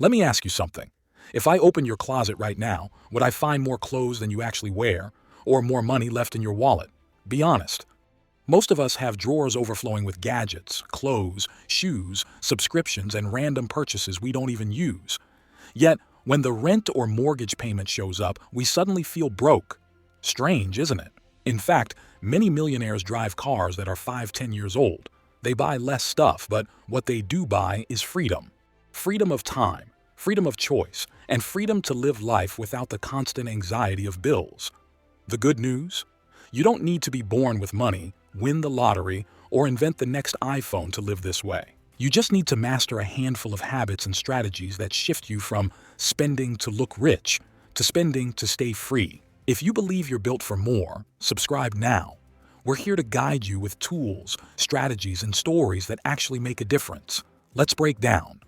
Let me ask you something. If I open your closet right now, would I find more clothes than you actually wear, or more money left in your wallet? Be honest. Most of us have drawers overflowing with gadgets, clothes, shoes, subscriptions, and random purchases we don't even use. Yet, when the rent or mortgage payment shows up, we suddenly feel broke. Strange, isn't it? In fact, many millionaires drive cars that are 5, 10 years old. They buy less stuff, but what they do buy is freedom. Freedom of time, freedom of choice, and freedom to live life without the constant anxiety of bills. The good news? You don't need to be born with money, win the lottery, or invent the next iPhone to live this way. You just need to master a handful of habits and strategies that shift you from spending to look rich to spending to stay free. If you believe you're built for more, subscribe now. We're here to guide you with tools, strategies, and stories that actually make a difference. Let's break down.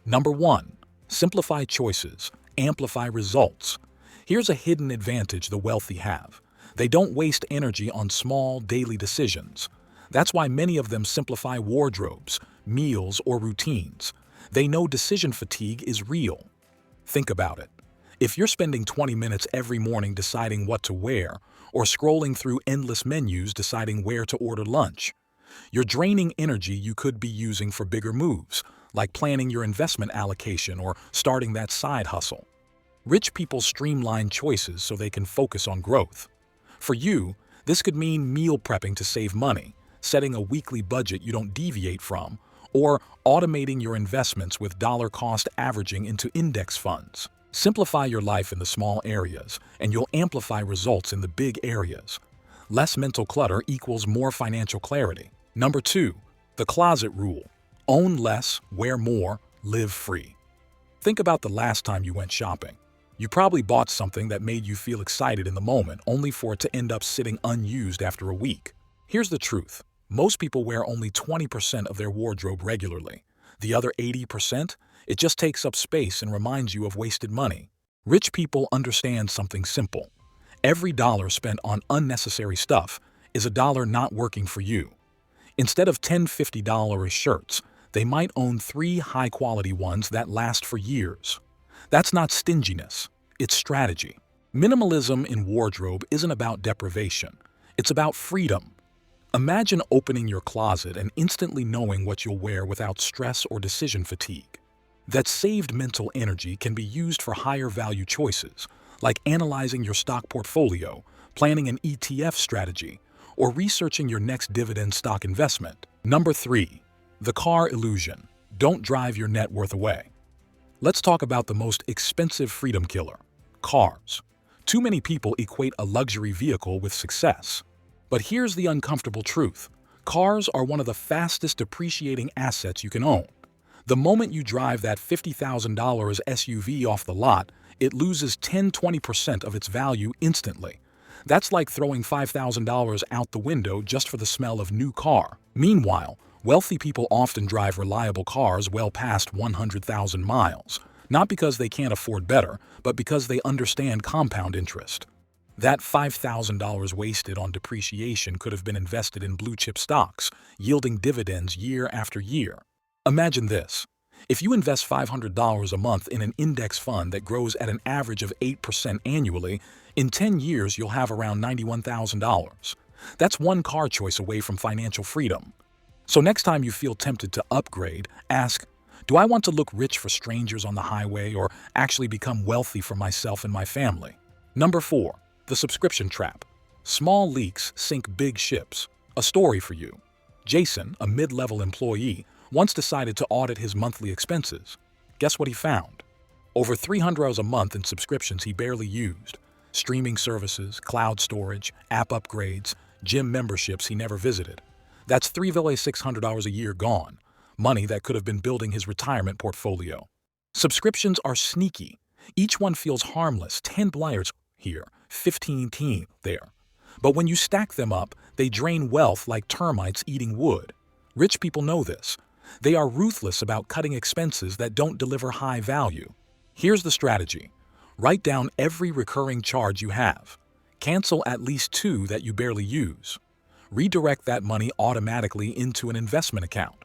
Number 1. Simplify choices, amplify results. Here's a hidden advantage the wealthy have. They don't waste energy on small, daily decisions. That's why many of them simplify wardrobes, meals, or routines. They know decision fatigue is real. Think about it. If you're spending 20 minutes every morning deciding what to wear, or scrolling through endless menus deciding where to order lunch, you're draining energy you could be using for bigger moves, like planning your investment allocation or starting that side hustle. Rich people streamline choices so they can focus on growth. For you, this could mean meal prepping to save money, setting a weekly budget you don't deviate from, or automating your investments with dollar-cost averaging into index funds. Simplify your life in the small areas, and you'll amplify results in the big areas. Less mental clutter equals more financial clarity. Number 2. The closet rule. Own less, wear more, live free. Think about the last time you went shopping. You probably bought something that made you feel excited in the moment, only for it to end up sitting unused after a week. Here's the truth. Most people wear only 20% of their wardrobe regularly. The other 80%, it just takes up space and reminds you of wasted money. Rich people understand something simple. Every dollar spent on unnecessary stuff is a dollar not working for you. Instead of 10 $50 shirts, they might own 3 high-quality ones that last for years. That's not stinginess, it's strategy. Minimalism in wardrobe isn't about deprivation, it's about freedom. Imagine opening your closet and instantly knowing what you'll wear without stress or decision fatigue. That saved mental energy can be used for higher value choices, like analyzing your stock portfolio, planning an ETF strategy, or researching your next dividend stock investment. Number 3. The car illusion. Don't drive your net worth away. Let's talk about the most expensive freedom killer, cars. Too many people equate a luxury vehicle with success. But here's the uncomfortable truth. Cars are one of the fastest depreciating assets you can own. The moment you drive that $50,000 SUV off the lot, it loses 10–20% of its value instantly. That's like throwing $5,000 out the window just for the smell of new car. Meanwhile, wealthy people often drive reliable cars well past 100,000 miles, not because they can't afford better, but because they understand compound interest. That $5,000 wasted on depreciation could have been invested in blue-chip stocks, yielding dividends year after year. Imagine this. If you invest $500 a month in an index fund that grows at an average of 8% annually, in 10 years you'll have around $91,000. That's one car choice away from financial freedom. So next time you feel tempted to upgrade, ask, do I want to look rich for strangers on the highway or actually become wealthy for myself and my family? Number 4. The subscription trap. Small leaks sink big ships. A story for you. Jason, a mid-level employee, once decided to audit his monthly expenses. Guess what he found? Over $300 a month in subscriptions he barely used. Streaming services, cloud storage, app upgrades, gym memberships he never visited. That's $3,600 a year gone, money that could have been building his retirement portfolio. Subscriptions are sneaky. Each one feels harmless, 10 blyers here, 15 teen there. But when you stack them up, they drain wealth like termites eating wood. Rich people know this. They are ruthless about cutting expenses that don't deliver high value. Here's the strategy. Write down every recurring charge you have. Cancel at least 2 that you barely use. Redirect that money automatically into an investment account.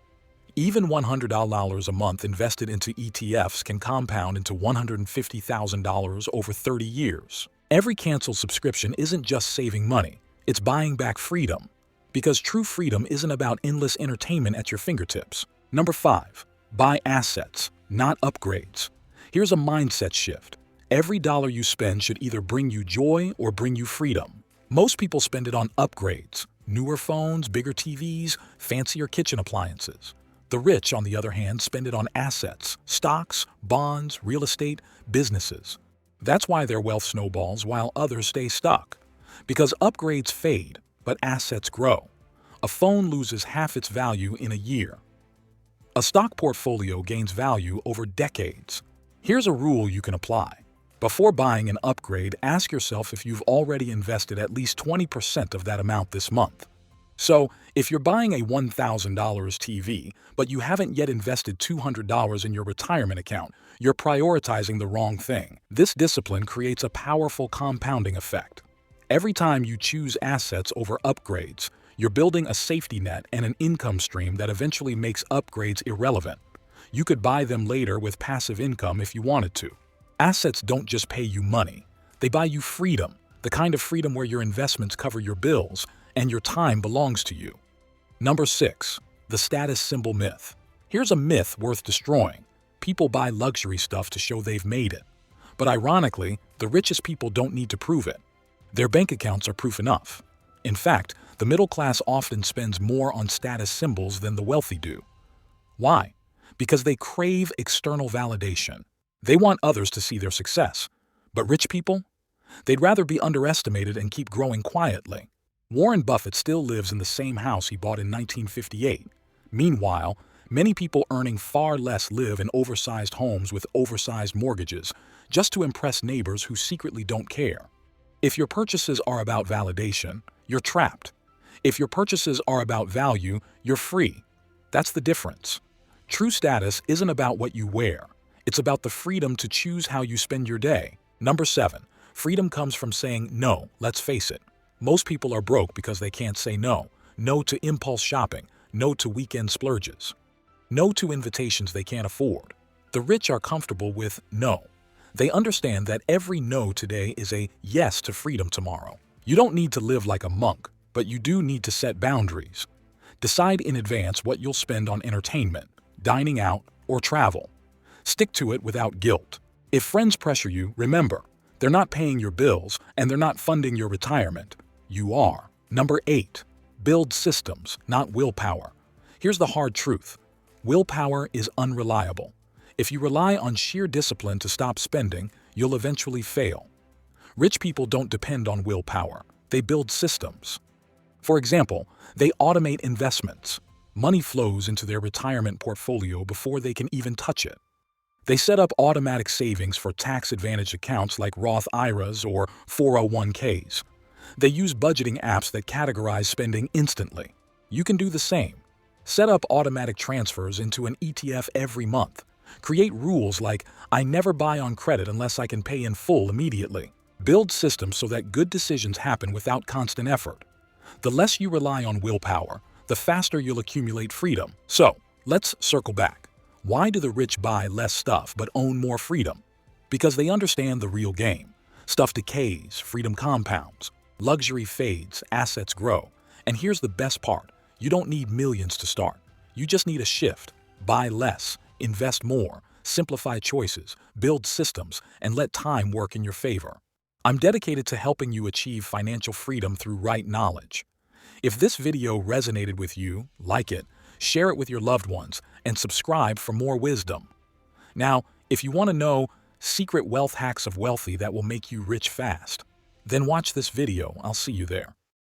Even $100 a month invested into ETFs can compound into $150,000 over 30 years. Every canceled subscription isn't just saving money, it's buying back freedom. Because true freedom isn't about endless entertainment at your fingertips. Number 5. Buy assets, not upgrades. Here's a mindset shift. Every dollar you spend should either bring you joy or bring you freedom. Most people spend it on upgrades, newer phones, bigger TVs, fancier kitchen appliances. The rich, on the other hand, spend it on assets, stocks, bonds, real estate, businesses. That's why their wealth snowballs while others stay stuck. Because upgrades fade, but assets grow. A phone loses half its value in a year. A stock portfolio gains value over decades. Here's a rule you can apply. Before buying an upgrade, ask yourself if you've already invested at least 20% of that amount this month. So, if you're buying a $1,000 TV, but you haven't yet invested $200 in your retirement account, you're prioritizing the wrong thing. This discipline creates a powerful compounding effect. Every time you choose assets over upgrades, you're building a safety net and an income stream that eventually makes upgrades irrelevant. You could buy them later with passive income if you wanted to. Assets don't just pay you money, they buy you freedom, the kind of freedom where your investments cover your bills and your time belongs to you. Number 6. The status symbol myth. Here's a myth worth destroying. People buy luxury stuff to show they've made it. But ironically, the richest people don't need to prove it. Their bank accounts are proof enough. In fact, the middle class often spends more on status symbols than the wealthy do. Why? Because they crave external validation. They want others to see their success. But rich people? They'd rather be underestimated and keep growing quietly. Warren Buffett still lives in the same house he bought in 1958. Meanwhile, many people earning far less live in oversized homes with oversized mortgages, just to impress neighbors who secretly don't care. If your purchases are about validation, you're trapped. If your purchases are about value, you're free. That's the difference. True status isn't about what you wear. It's about the freedom to choose how you spend your day. Number 7. Freedom comes from saying no. Let's face it. Most people are broke because they can't say no. No to impulse shopping. No to weekend splurges. No to invitations they can't afford. The rich are comfortable with no. They understand that every no today is a yes to freedom tomorrow. You don't need to live like a monk, but you do need to set boundaries. Decide in advance what you'll spend on entertainment, dining out, or travel. Stick to it without guilt. If friends pressure you, remember, they're not paying your bills and they're not funding your retirement. You are. Number 8. Build systems, not willpower. Here's the hard truth. Willpower is unreliable. If you rely on sheer discipline to stop spending, you'll eventually fail. Rich people don't depend on willpower. They build systems. For example, they automate investments. Money flows into their retirement portfolio before they can even touch it. They set up automatic savings for tax-advantaged accounts like Roth IRAs or 401ks. They use budgeting apps that categorize spending instantly. You can do the same. Set up automatic transfers into an ETF every month. Create rules like, I never buy on credit unless I can pay in full immediately. Build systems so that good decisions happen without constant effort. The less you rely on willpower, the faster you'll accumulate freedom. So, let's circle back. Why do the rich buy less stuff but own more freedom? Because they understand the real game. Stuff decays, freedom compounds. Luxury fades, assets grow. And here's the best part. You don't need millions to start. You just need a shift. Buy less, invest more, simplify choices, build systems, and let time work in your favor. I'm dedicated to helping you achieve financial freedom through right knowledge. If this video resonated with you, like it, share it with your loved ones, and subscribe for more wisdom. Now, if you want to know secret wealth hacks of wealthy that will make you rich fast, then watch this video. I'll see you there.